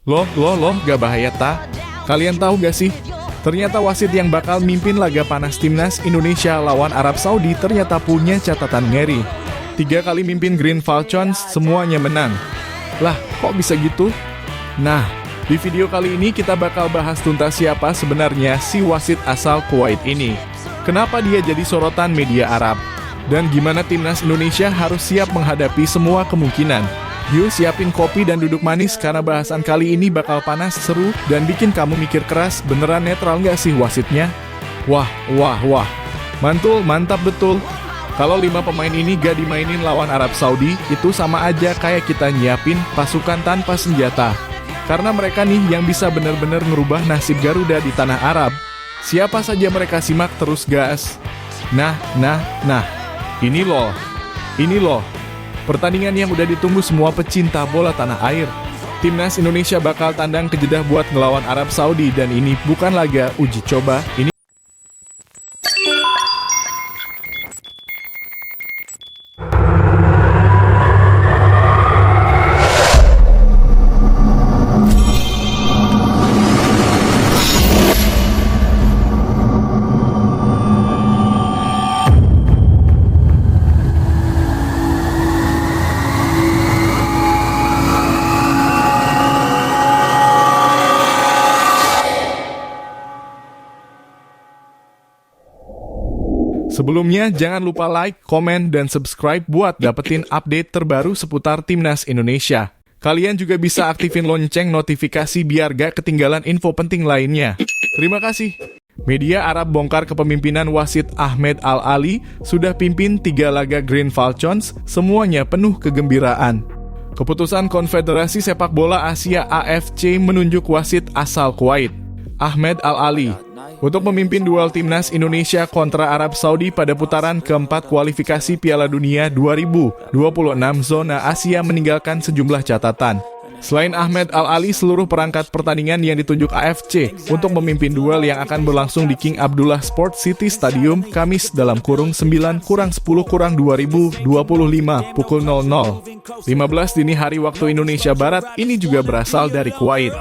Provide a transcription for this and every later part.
Loh, gak bahaya ta? Kalian tahu gak sih? Ternyata wasit yang bakal mimpin laga panas timnas Indonesia lawan Arab Saudi ternyata punya catatan ngeri. 3 kali mimpin Green Falcons, semuanya menang. Lah, kok bisa gitu? Nah, di video kali ini kita bakal bahas tuntas siapa sebenarnya si wasit asal Kuwait ini. Kenapa dia jadi sorotan media Arab? Dan gimana timnas Indonesia harus siap menghadapi semua kemungkinan? Yuk siapin kopi dan duduk manis karena bahasan kali ini bakal panas, seru, dan bikin kamu mikir keras, beneran netral nggak sih wasitnya? Wah, mantul, mantap betul. Kalau 5 pemain ini gak dimainin lawan Arab Saudi, itu sama aja kayak kita nyiapin pasukan tanpa senjata. Karena mereka nih yang bisa bener-bener ngerubah nasib Garuda di tanah Arab. Siapa saja mereka, simak terus gas. Nah, ini loh. Pertandingan yang udah ditunggu semua pecinta bola tanah air. Timnas Indonesia bakal tandang ke Jeddah buat ngelawan Arab Saudi, dan ini bukan laga uji coba, ini sebelumnya, jangan lupa like, komen, dan subscribe buat dapetin update terbaru seputar Timnas Indonesia. Kalian juga bisa aktifin lonceng notifikasi biar gak ketinggalan info penting lainnya. Terima kasih. Media Arab bongkar kepemimpinan wasit Ahmed Al-Ali sudah pimpin 3 laga Green Falcons, semuanya penuh kegembiraan. Keputusan Konfederasi Sepak Bola Asia AFC menunjuk wasit asal Kuwait, Ahmed Al-Ali, untuk memimpin duel timnas Indonesia kontra Arab Saudi pada putaran keempat kualifikasi Piala Dunia 2026 zona Asia meninggalkan sejumlah catatan. Selain Ahmed Al-Ali, seluruh perangkat pertandingan yang ditunjuk AFC untuk memimpin duel yang akan berlangsung di King Abdullah Sport City Stadium Kamis (9-10-2025) pukul 00.15 dini hari waktu Indonesia Barat ini juga berasal dari Kuwait.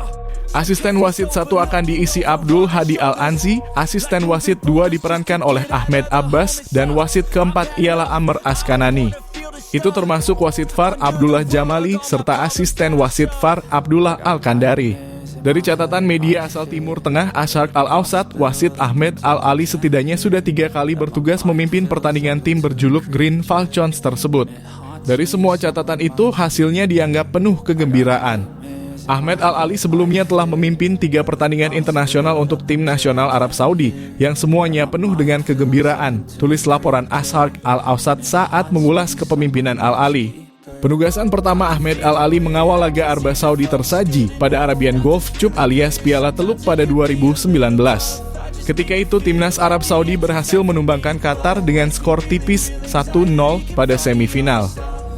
Asisten wasit 1 akan diisi Abdul Hadi Al-Anzi, asisten wasit 2 diperankan oleh Ahmed Abbas, dan wasit keempat ialah Amr Askanani. Itu termasuk wasit VAR Abdullah Jamali, serta asisten wasit VAR Abdullah Al-Kandari. Dari catatan media asal Timur Tengah Asharq Al-Awsat, wasit Ahmed Al-Ali setidaknya sudah 3 kali bertugas memimpin pertandingan tim berjuluk Green Falcons tersebut. Dari semua catatan itu, hasilnya dianggap penuh kegembiraan. Ahmed Al-Ali sebelumnya telah memimpin 3 pertandingan internasional untuk tim nasional Arab Saudi yang semuanya penuh dengan kegembiraan, tulis laporan Asharq Al-Awsat saat mengulas kepemimpinan Al-Ali. Penugasan pertama Ahmed Al-Ali mengawal laga Arab Saudi tersaji pada Arabian Golf Cup alias Piala Teluk pada 2019. Ketika itu timnas Arab Saudi berhasil menumbangkan Qatar dengan skor tipis 1-0 pada semifinal.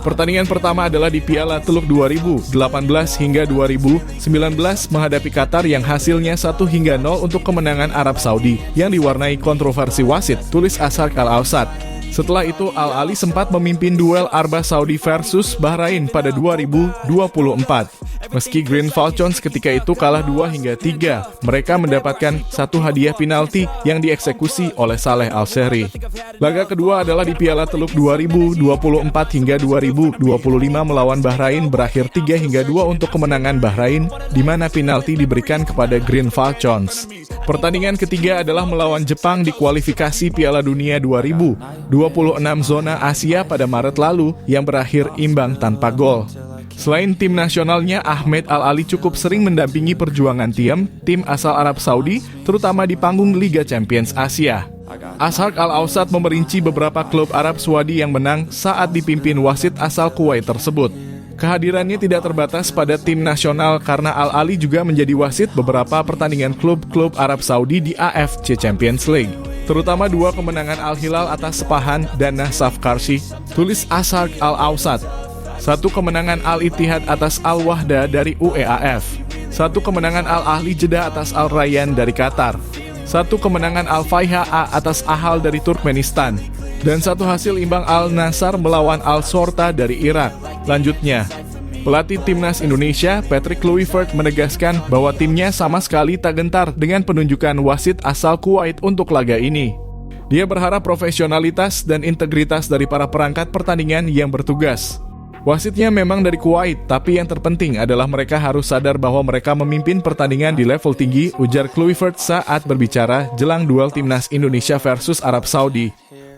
Pertandingan pertama adalah di Piala Teluk 2018 hingga 2019 menghadapi Qatar yang hasilnya 1-0 untuk kemenangan Arab Saudi yang diwarnai kontroversi wasit, tulis Asharq Al-Awsat. Setelah itu Al-Ali sempat memimpin duel Arab Saudi versus Bahrain pada 2024. Meski Green Falcons ketika itu kalah 2-3, mereka mendapatkan 1 hadiah penalti yang dieksekusi oleh Saleh Al-Shehri. Laga kedua adalah di Piala Teluk 2024 hingga 2025 melawan Bahrain, berakhir 3-2 untuk kemenangan Bahrain, di mana penalti diberikan kepada Green Falcons. Pertandingan ketiga adalah melawan Jepang di kualifikasi Piala Dunia 2026 zona Asia pada Maret lalu yang berakhir imbang tanpa gol. Selain tim nasionalnya, Ahmed Al-Ali cukup sering mendampingi perjuangan tim asal Arab Saudi, terutama di panggung Liga Champions Asia. Asharq Al-Awsat memerinci beberapa klub Arab Saudi yang menang saat dipimpin wasit asal Kuwait tersebut. Kehadirannya tidak terbatas pada tim nasional karena Al-Ali juga menjadi wasit beberapa pertandingan klub-klub Arab Saudi di AFC Champions League, terutama 2 kemenangan Al-Hilal atas Sepahan dan Nasaf Karshi, tulis Asharq Al-Awsat. 1 kemenangan Al-Ittihad atas Al-Wahda dari UEAF, 1 kemenangan Al-Ahli Jeddah atas Al-Rayyan dari Qatar, 1 kemenangan Al-Faiha A atas Ahal dari Turkmenistan, dan 1 hasil imbang Al-Nasar melawan Al-Shorta dari Irak. Lanjutnya, Pelatih Timnas Indonesia, Patrick Kluivert, menegaskan bahwa timnya sama sekali tak gentar dengan penunjukan wasit asal Kuwait untuk laga ini. Dia berharap profesionalitas dan integritas dari para perangkat pertandingan yang bertugas. Wasitnya memang dari Kuwait, tapi yang terpenting adalah mereka harus sadar bahwa mereka memimpin pertandingan di level tinggi, ujar Kluivert saat berbicara jelang duel Timnas Indonesia versus Arab Saudi.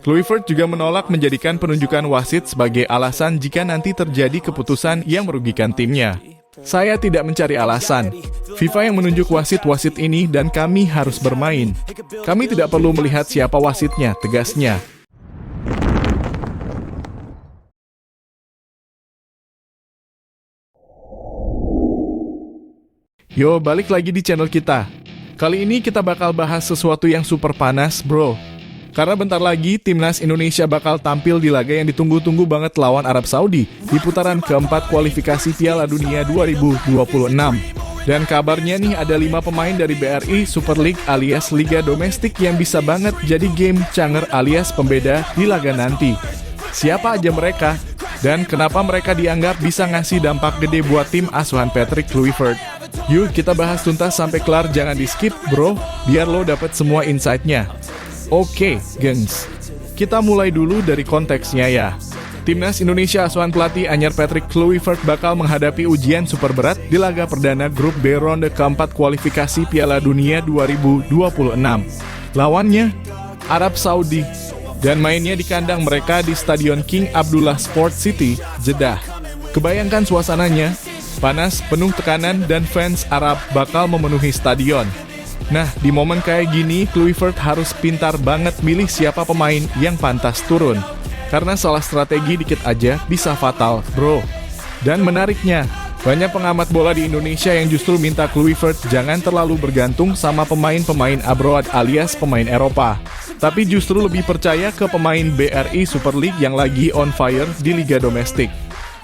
Kluivert juga menolak menjadikan penunjukan wasit sebagai alasan jika nanti terjadi keputusan yang merugikan timnya. Saya tidak mencari alasan. FIFA yang menunjuk wasit-wasit ini dan kami harus bermain. Kami tidak perlu melihat siapa wasitnya, tegasnya. Yo, balik lagi di channel kita. Kali ini kita bakal bahas sesuatu yang super panas, bro. Karena bentar lagi Timnas Indonesia bakal tampil di laga yang ditunggu-tunggu banget lawan Arab Saudi di putaran keempat kualifikasi Piala Dunia 2026. Dan kabarnya nih ada 5 pemain dari BRI Super League alias Liga Domestik yang bisa banget jadi game changer alias pembeda di laga nanti. Siapa aja mereka? Dan kenapa mereka dianggap bisa ngasih dampak gede buat tim asuhan Patrick Kluivert? Yuk kita bahas tuntas sampai kelar, jangan di skip bro, biar lo dapet semua insight-nya. Oke, gengs. Kita mulai dulu dari konteksnya ya. Timnas Indonesia asuhan pelatih anyar Patrick Kluivert bakal menghadapi ujian super berat di laga perdana grup B ronde keempat kualifikasi Piala Dunia 2026. Lawannya, Arab Saudi. Dan mainnya di kandang mereka di Stadion King Abdullah Sport City, Jeddah. Kebayangkan suasananya, panas, penuh tekanan, dan fans Arab bakal memenuhi stadion. Nah, di momen kayak gini, Kluivert harus pintar banget milih siapa pemain yang pantas turun. Karena salah strategi dikit aja bisa fatal, bro. Dan menariknya, banyak pengamat bola di Indonesia yang justru minta Kluivert jangan terlalu bergantung sama pemain-pemain abroad alias pemain Eropa. Tapi justru lebih percaya ke pemain BRI Super League yang lagi on fire di Liga Domestik.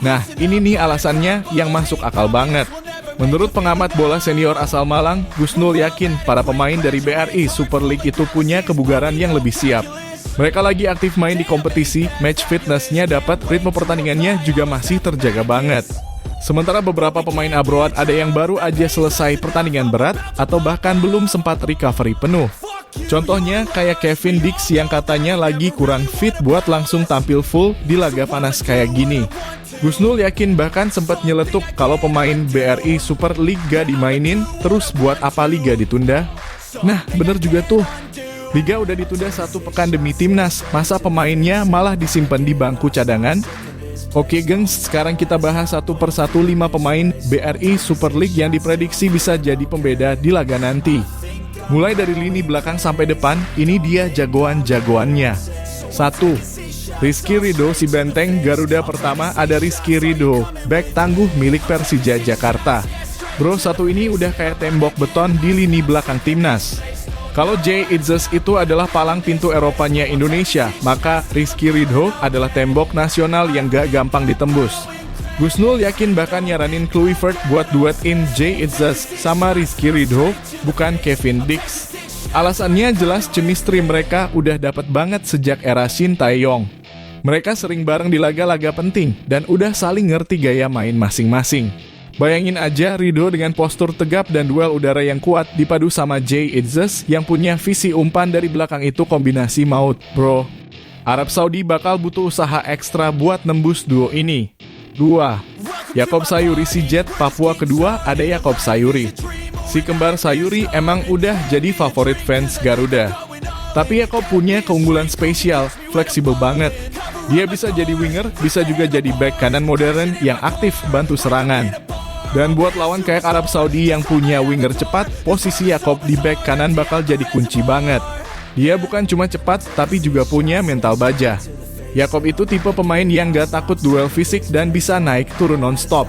Nah, ini nih alasannya yang masuk akal banget. Menurut pengamat bola senior asal Malang, Gusnul yakin para pemain dari BRI Super League itu punya kebugaran yang lebih siap. Mereka lagi aktif main di kompetisi, match fitness-nya dapat, ritme pertandingannya juga masih terjaga banget. Sementara beberapa pemain abroad ada yang baru aja selesai pertandingan berat atau bahkan belum sempat recovery penuh. Contohnya kayak Kevin Dix yang katanya lagi kurang fit buat langsung tampil full di laga panas kayak gini. Gusnul yakin bahkan sempat nyeletuk kalau pemain BRI Super League gak dimainin, terus buat apa Liga ditunda? Nah, bener juga tuh. Liga udah ditunda 1 pekan demi Timnas, masa pemainnya malah disimpan di bangku cadangan? Oke gengs, sekarang kita bahas satu persatu 5 pemain BRI Super League yang diprediksi bisa jadi pembeda di laga nanti. Mulai dari lini belakang sampai depan, ini dia jagoan-jagoannya. 1. Rizky Ridho, si benteng Garuda pertama. Ada Rizky Ridho, bek tangguh milik Persija Jakarta. Bro, satu ini udah kayak tembok beton di lini belakang Timnas. Kalau Jay Itzes itu adalah palang pintu Eropanya Indonesia, maka Rizky Ridho adalah tembok nasional yang gak gampang ditembus. Gusnul yakin bahkan nyaranin Kluivert buat duetin Jay Itzes sama Rizky Ridho, bukan Kevin Dix. Alasannya jelas, chemistry mereka udah dapat banget sejak era Shin Tae-yong. Mereka sering bareng di laga-laga penting dan udah saling ngerti gaya main masing-masing. Bayangin aja Ridho dengan postur tegap dan duel udara yang kuat dipadu sama Jay Itzes yang punya visi umpan dari belakang, itu kombinasi maut, bro. Arab Saudi bakal butuh usaha ekstra buat nembus duo ini. 2. Yakob Sayuri, si Jet Papua kedua. Ada Yakob Sayuri. Si kembar Sayuri emang udah jadi favorit fans Garuda. Tapi Yakob punya keunggulan spesial, fleksibel banget. Dia bisa jadi winger, bisa juga jadi back kanan modern yang aktif bantu serangan. Dan buat lawan kayak Arab Saudi yang punya winger cepat, posisi Yakob di back kanan bakal jadi kunci banget. Dia bukan cuma cepat, tapi juga punya mental baja. Yakob itu tipe pemain yang gak takut duel fisik dan bisa naik turun non-stop.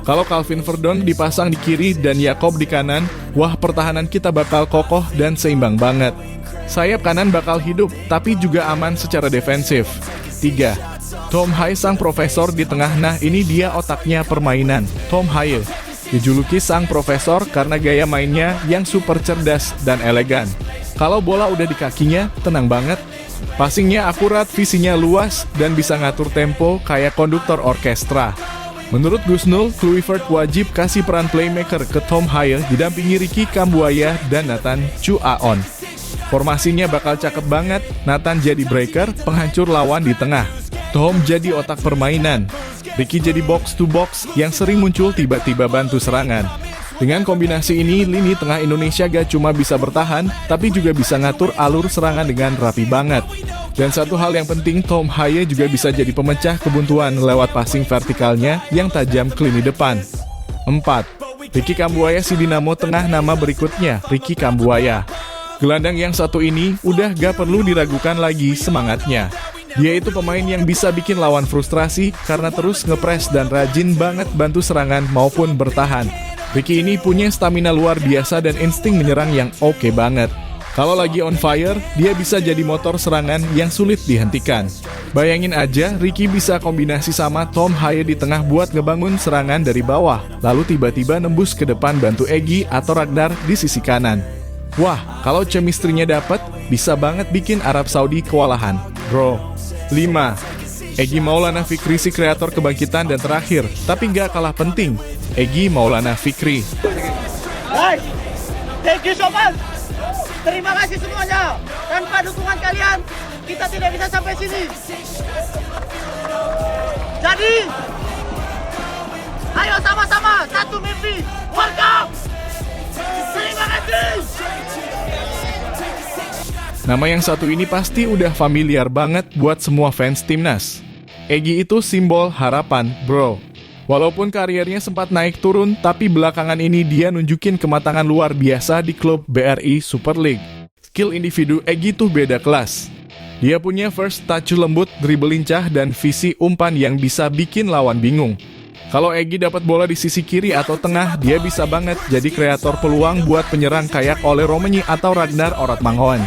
Kalau Calvin Verdon dipasang di kiri dan Yakob di kanan, wah pertahanan kita bakal kokoh dan seimbang banget. Sayap kanan bakal hidup, tapi juga aman secara defensif. 3. Tom Haye, sang profesor di tengah. Nah, ini dia otaknya permainan. Tom Haye dijuluki sang profesor karena gaya mainnya yang super cerdas dan elegan. Kalau bola udah di kakinya, tenang banget. Passingnya akurat, visinya luas, dan bisa ngatur tempo kayak konduktor orkestra. Menurut Gusnul, Kluivert wajib kasih peran playmaker ke Tom Haye didampingi Ricky Kambuaya dan Nathan Chuaon. Formasinya bakal cakep banget, Nathan jadi breaker, penghancur lawan di tengah. Tom jadi otak permainan. Ricky jadi box to box yang sering muncul tiba-tiba bantu serangan. Dengan kombinasi ini, lini tengah Indonesia gak cuma bisa bertahan, tapi juga bisa ngatur alur serangan dengan rapi banget. Dan satu hal yang penting, Tom Haye juga bisa jadi pemecah kebuntuan lewat passing vertikalnya yang tajam ke lini depan. 4. Ricky Kambuaya si Dinamo tengah nama berikutnya, Ricky Kambuaya. Gelandang yang satu ini udah gak perlu diragukan lagi semangatnya. Dia itu pemain yang bisa bikin lawan frustrasi karena terus ngepres dan rajin banget bantu serangan maupun bertahan. Ricky ini punya stamina luar biasa dan insting menyerang yang oke banget. Kalau lagi on fire, dia bisa jadi motor serangan yang sulit dihentikan. Bayangin aja, Ricky bisa kombinasi sama Tom Haye di tengah buat ngebangun serangan dari bawah, lalu tiba-tiba nembus ke depan bantu Egy atau Ragnar di sisi kanan. Wah, kalau chemistry-nya dapet, bisa banget bikin Arab Saudi kewalahan, bro. 5. Egy Maulana Fikri si kreator kebangkitan dan terakhir, tapi nggak kalah penting, Egy Maulana Fikri. Guys, thank you so much. Terima kasih semuanya. Tanpa dukungan kalian, kita tidak bisa sampai sini. Jadi, ayo sama-sama satu mimpi. Welcome. Terima kasih. Nama yang satu ini pasti udah familiar banget buat semua fans timnas. Egy itu simbol harapan, bro. Walaupun karirnya sempat naik turun, tapi belakangan ini dia nunjukin kematangan luar biasa di klub BRI Super League. Skill individu Egy tuh beda kelas. Dia punya first touch lembut, dribble lincah, dan visi umpan yang bisa bikin lawan bingung. Kalau Egy dapat bola di sisi kiri atau tengah, dia bisa banget jadi kreator peluang buat penyerang kayak Ole Romenyi atau Ragnar Oratmangoen.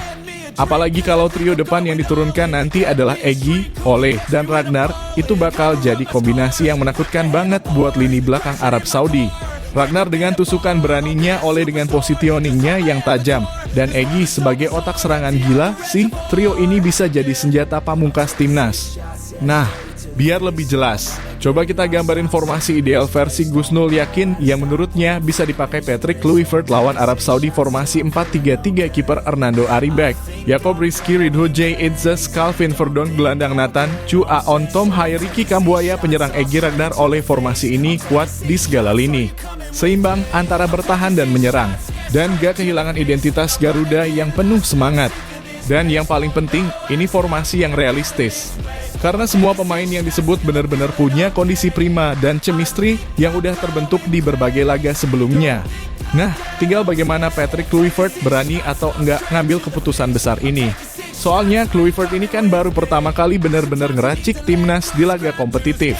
Apalagi kalau trio depan yang diturunkan nanti adalah Egy, Ole, dan Ragnar, itu bakal jadi kombinasi yang menakutkan banget buat lini belakang Arab Saudi. Ragnar dengan tusukan beraninya, Ole dengan positioningnya yang tajam, dan Egy sebagai otak serangan gila, sih trio ini bisa jadi senjata pamungkas timnas. Nah, biar lebih jelas, coba kita gambarin formasi ideal versi Gusnul Yakin yang menurutnya bisa dipakai Patrick Kluivert lawan Arab Saudi formasi 4-3-3 kiper Hernando Aribek, Jacob Rizky Ridho J. Itzes, Calvin Verdon gelandang Nathan, Chuaon, Tom Haye, Ricky Kambuaya, penyerang Egy, Ragnar. Oleh formasi ini kuat di segala lini, seimbang antara bertahan dan menyerang, dan gak kehilangan identitas Garuda yang penuh semangat. Dan yang paling penting, ini formasi yang realistis. Karena semua pemain yang disebut benar-benar punya kondisi prima dan chemistry yang udah terbentuk di berbagai laga sebelumnya. Nah, tinggal bagaimana Patrick Kluivert berani atau enggak ngambil keputusan besar ini. Soalnya Kluivert ini kan baru pertama kali benar-benar ngeracik timnas di laga kompetitif.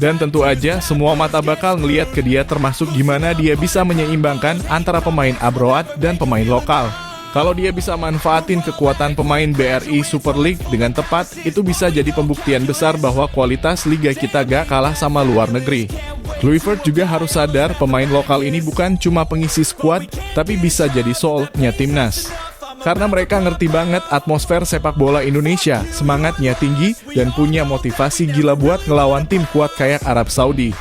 Dan tentu aja semua mata bakal ngeliat ke dia, termasuk gimana dia bisa menyeimbangkan antara pemain abroad dan pemain lokal. Kalau dia bisa manfaatin kekuatan pemain BRI Super League dengan tepat, itu bisa jadi pembuktian besar bahwa kualitas liga kita gak kalah sama luar negeri. Kluivert juga harus sadar pemain lokal ini bukan cuma pengisi skuad, tapi bisa jadi soul-nya timnas. Karena mereka ngerti banget atmosfer sepak bola Indonesia, semangatnya tinggi, dan punya motivasi gila buat ngelawan tim kuat kayak Arab Saudi.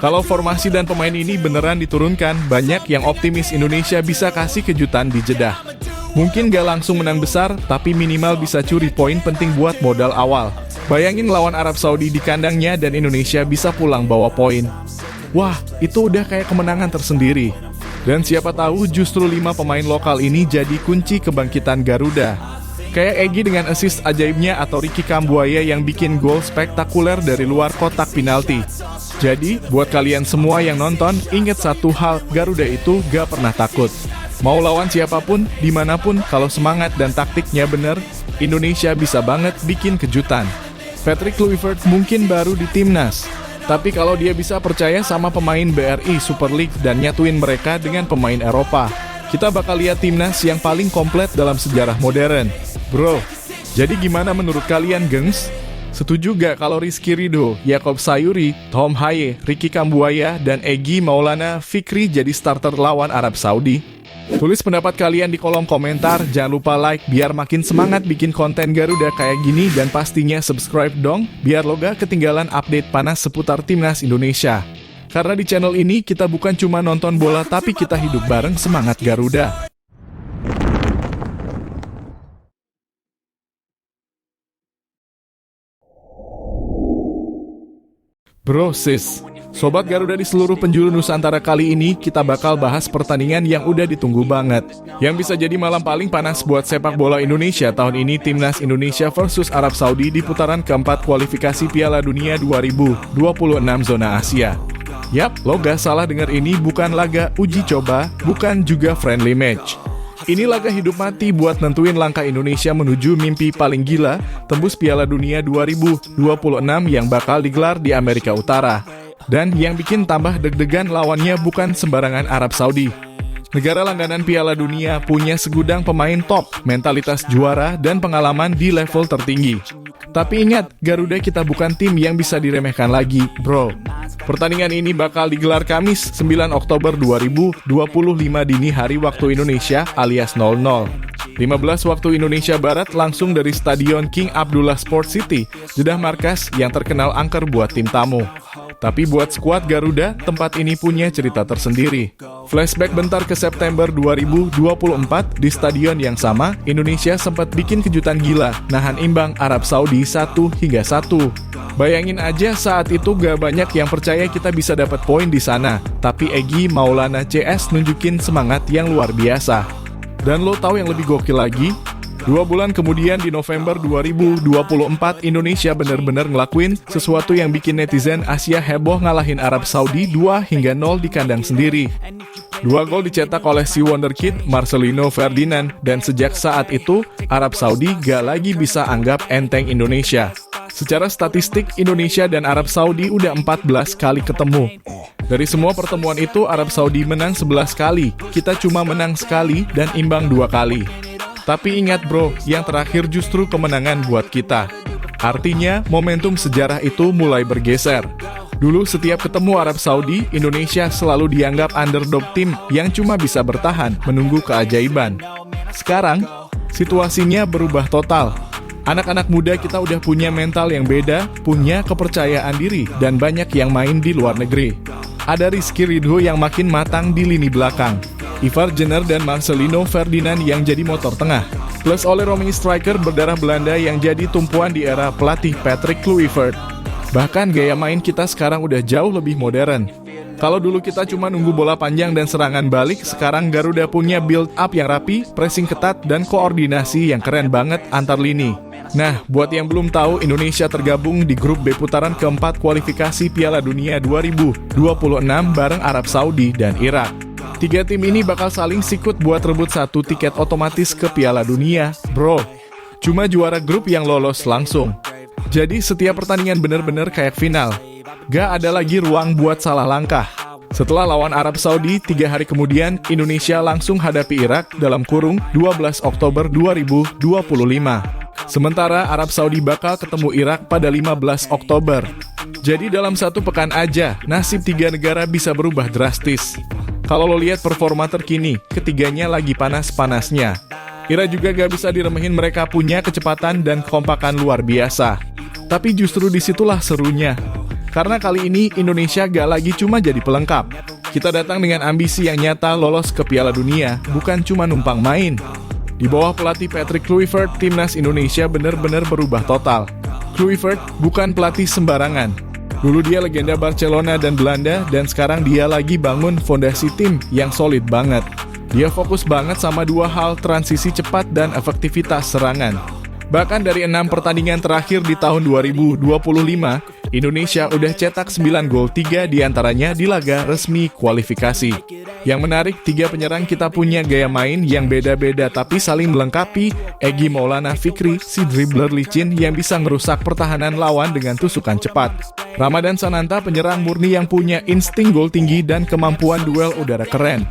Kalau formasi dan pemain ini beneran diturunkan, banyak yang optimis Indonesia bisa kasih kejutan di Jeddah. Mungkin gak langsung menang besar, tapi minimal bisa curi poin penting buat modal awal. Bayangin lawan Arab Saudi di kandangnya dan Indonesia bisa pulang bawa poin. Wah, itu udah kayak kemenangan tersendiri. Dan siapa tahu justru 5 pemain lokal ini jadi kunci kebangkitan Garuda. Kayak Egy dengan assist ajaibnya atau Ricky Kambuaya yang bikin gol spektakuler dari luar kotak penalti. Jadi, buat kalian semua yang nonton, ingat satu hal, Garuda itu gak pernah takut. Mau lawan siapapun, dimanapun, kalau semangat dan taktiknya bener, Indonesia bisa banget bikin kejutan. Patrick Kluivert mungkin baru di timnas, tapi kalau dia bisa percaya sama pemain BRI Super League dan nyatuin mereka dengan pemain Eropa, kita bakal lihat timnas yang paling komplit dalam sejarah modern. Bro, jadi gimana menurut kalian, gengs? Setuju gak kalau Rizky Ridho, Jacob Sayuri, Tom Haye, Ricky Kambuaya, dan Egy Maulana Fikri jadi starter lawan Arab Saudi? Tulis pendapat kalian di kolom komentar, jangan lupa like biar makin semangat bikin konten Garuda kayak gini, dan pastinya subscribe dong biar lo gak ketinggalan update panas seputar Timnas Indonesia. Karena di channel ini kita bukan cuma nonton bola tapi kita hidup bareng semangat Garuda. Bro, sis, Sobat Garuda di seluruh penjuru Nusantara, kali ini kita bakal bahas pertandingan yang udah ditunggu banget, yang bisa jadi malam paling panas buat sepak bola Indonesia tahun ini. Timnas Indonesia versus Arab Saudi di putaran keempat kualifikasi Piala Dunia 2026 zona Asia. Yap, lo gak salah dengar, ini bukan laga uji coba, bukan juga friendly match. Ini laga hidup mati buat nentuin langkah Indonesia menuju mimpi paling gila, tembus Piala Dunia 2026 yang bakal digelar di Amerika Utara. Dan yang bikin tambah deg-degan, lawannya bukan sembarangan Arab Saudi. Negara langganan Piala Dunia, punya segudang pemain top, mentalitas juara, dan pengalaman di level tertinggi. Tapi ingat, Garuda kita bukan tim yang bisa diremehkan lagi, bro. Pertandingan ini bakal digelar Kamis 9 Oktober 2025 dini hari waktu Indonesia alias 00. 15 waktu Indonesia Barat, langsung dari Stadion King Abdullah Sport City, Jeddah markas yang terkenal angker buat tim tamu. Tapi buat skuad Garuda, tempat ini punya cerita tersendiri. Flashback bentar ke September 2024, di stadion yang sama, Indonesia sempat bikin kejutan gila, nahan imbang Arab Saudi 1-1. Bayangin aja, saat itu gak banyak yang percaya kita bisa dapat poin di sana, tapi Egy Maulana CS nunjukin semangat yang luar biasa. Dan lo tahu yang lebih gokil lagi? 2 bulan kemudian di November 2024, Indonesia benar-benar ngelakuin sesuatu yang bikin netizen Asia heboh, ngalahin Arab Saudi 2-0 di kandang sendiri. 2 gol dicetak oleh si wonderkid Marcelino Ferdinand, dan sejak saat itu Arab Saudi gak lagi bisa anggap enteng Indonesia. Secara statistik, Indonesia dan Arab Saudi udah 14 kali ketemu. Dari semua pertemuan itu, Arab Saudi menang 11 kali, kita cuma menang sekali dan imbang 2 kali. Tapi ingat bro, yang terakhir justru kemenangan buat kita. Artinya, momentum sejarah itu mulai bergeser. Dulu setiap ketemu Arab Saudi, Indonesia selalu dianggap underdog tim yang cuma bisa bertahan, menunggu keajaiban. Sekarang, situasinya berubah total. Anak-anak muda kita udah punya mental yang beda, punya kepercayaan diri, dan banyak yang main di luar negeri. Ada Rizky Ridho yang makin matang di lini belakang, Ivar Jenner dan Marcelino Ferdinand yang jadi motor tengah, plus oleh Romein striker berdarah Belanda yang jadi tumpuan di era pelatih Patrick Kluivert. Bahkan gaya main kita sekarang udah jauh lebih modern. Kalau dulu kita cuma nunggu bola panjang dan serangan balik, sekarang Garuda punya build up yang rapi, pressing ketat, dan koordinasi yang keren banget antar lini. Nah, buat yang belum tahu, Indonesia tergabung di grup B putaran keempat kualifikasi Piala Dunia 2026 bareng Arab Saudi dan Irak. 3 tim ini bakal saling sikut buat rebut 1 tiket otomatis ke Piala Dunia, bro. Cuma juara grup yang lolos langsung. Jadi setiap pertandingan bener-bener kayak final. Gak ada lagi ruang buat salah langkah. Setelah lawan Arab Saudi, 3 hari kemudian Indonesia langsung hadapi Irak dalam kurung 12 Oktober 2025. Sementara Arab Saudi bakal ketemu Irak pada 15 Oktober. Jadi dalam 1 pekan aja, nasib 3 negara bisa berubah drastis. Kalau lo lihat performa terkini, ketiganya lagi panas-panasnya. Irak juga gak bisa diremehin, mereka punya kecepatan dan kekompakan luar biasa. Tapi justru disitulah serunya. Karena kali ini Indonesia gak lagi cuma jadi pelengkap. Kita datang dengan ambisi yang nyata, lolos ke Piala Dunia, bukan cuma numpang main. Di bawah pelatih Patrick Kluivert, Timnas Indonesia benar-benar berubah total. Kluivert bukan pelatih sembarangan. Dulu dia legenda Barcelona dan Belanda, dan sekarang dia lagi bangun fondasi tim yang solid banget. Dia fokus banget sama 2 hal, transisi cepat dan efektivitas serangan. Bahkan dari 6 pertandingan terakhir di tahun 2025, Indonesia udah cetak 9 gol, 3 diantaranya di laga resmi kualifikasi. Yang menarik, 3 penyerang kita punya gaya main yang beda-beda tapi saling melengkapi. Egy Maulana Fikri, si dribbler licin yang bisa ngerusak pertahanan lawan dengan tusukan cepat. Ramadan Sananta, penyerang murni yang punya insting gol tinggi dan kemampuan duel udara keren.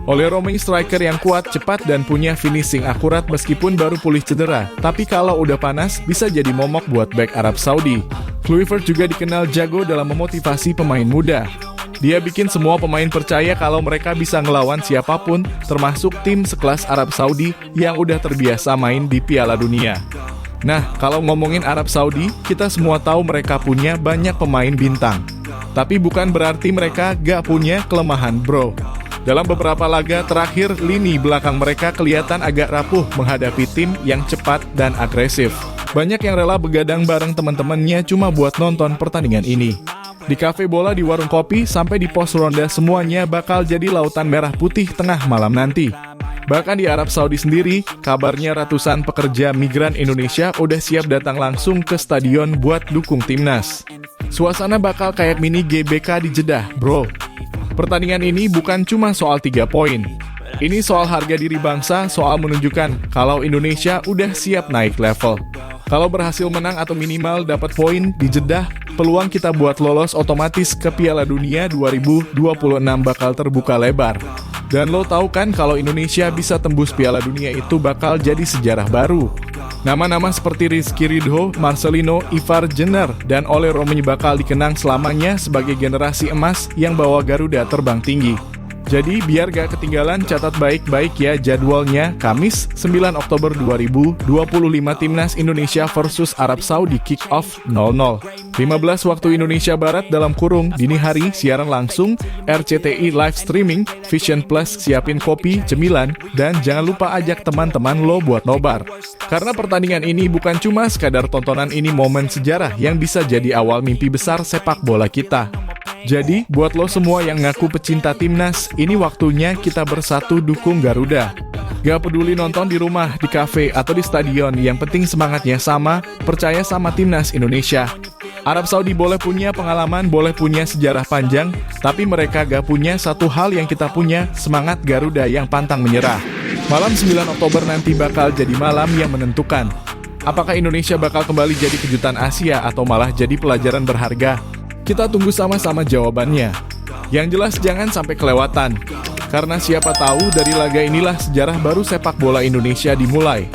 Oleh Romein, striker yang kuat, cepat, dan punya finishing akurat meskipun baru pulih cedera. Tapi kalau udah panas, bisa jadi momok buat bek Arab Saudi. Kluivert juga dikenal jago dalam memotivasi pemain muda. Dia bikin semua pemain percaya kalau mereka bisa ngelawan siapapun, termasuk tim sekelas Arab Saudi yang udah terbiasa main di Piala Dunia. Nah, kalau ngomongin Arab Saudi, kita semua tahu mereka punya banyak pemain bintang. Tapi bukan berarti mereka gak punya kelemahan, bro. Dalam beberapa laga terakhir, lini belakang mereka kelihatan agak rapuh menghadapi tim yang cepat dan agresif. Banyak yang rela begadang bareng teman-temannya cuma buat nonton pertandingan ini. Di kafe bola, di warung kopi, sampai di pos ronda semuanya bakal jadi lautan merah putih tengah malam nanti. Bahkan di Arab Saudi sendiri, kabarnya ratusan pekerja migran Indonesia udah siap datang langsung ke stadion buat dukung timnas. Suasana bakal kayak mini GBK di Jeddah, bro. Pertandingan ini bukan cuma soal 3 poin. Ini soal harga diri bangsa, soal menunjukkan kalau Indonesia udah siap naik level. Kalau berhasil menang atau minimal dapat poin di Jeddah, peluang kita buat lolos otomatis ke Piala Dunia 2026 bakal terbuka lebar. Dan lo tahu kan kalau Indonesia bisa tembus Piala Dunia itu bakal jadi sejarah baru. Nama-nama seperti Rizky Ridho, Marcelino, Ivar Jenner, dan Ole Romeny bakal dikenang selamanya sebagai generasi emas yang bawa Garuda terbang tinggi. Jadi biar gak ketinggalan, catat baik-baik ya jadwalnya. Kamis 9 Oktober 2025 Timnas Indonesia versus Arab Saudi kick off 00. 15 waktu Indonesia Barat dalam kurung dini hari, siaran langsung, RCTI live streaming, Vision Plus siapin kopi, cemilan, dan jangan lupa ajak teman-teman lo buat nobar. Karena pertandingan ini bukan cuma sekadar tontonan, ini momen sejarah yang bisa jadi awal mimpi besar sepak bola kita. Jadi, buat lo semua yang ngaku pecinta timnas, ini waktunya kita bersatu dukung Garuda. Gak peduli nonton di rumah, di kafe, atau di stadion, yang penting semangatnya sama, percaya sama timnas Indonesia. Arab Saudi boleh punya pengalaman, boleh punya sejarah panjang, tapi mereka gak punya satu hal yang kita punya, semangat Garuda yang pantang menyerah. Malam 9 Oktober nanti bakal jadi malam yang menentukan. Apakah Indonesia bakal kembali jadi kejutan Asia atau malah jadi pelajaran berharga? Kita tunggu sama-sama jawabannya. Yang jelas jangan sampai kelewatan. Karena siapa tahu dari laga inilah sejarah baru sepak bola Indonesia dimulai.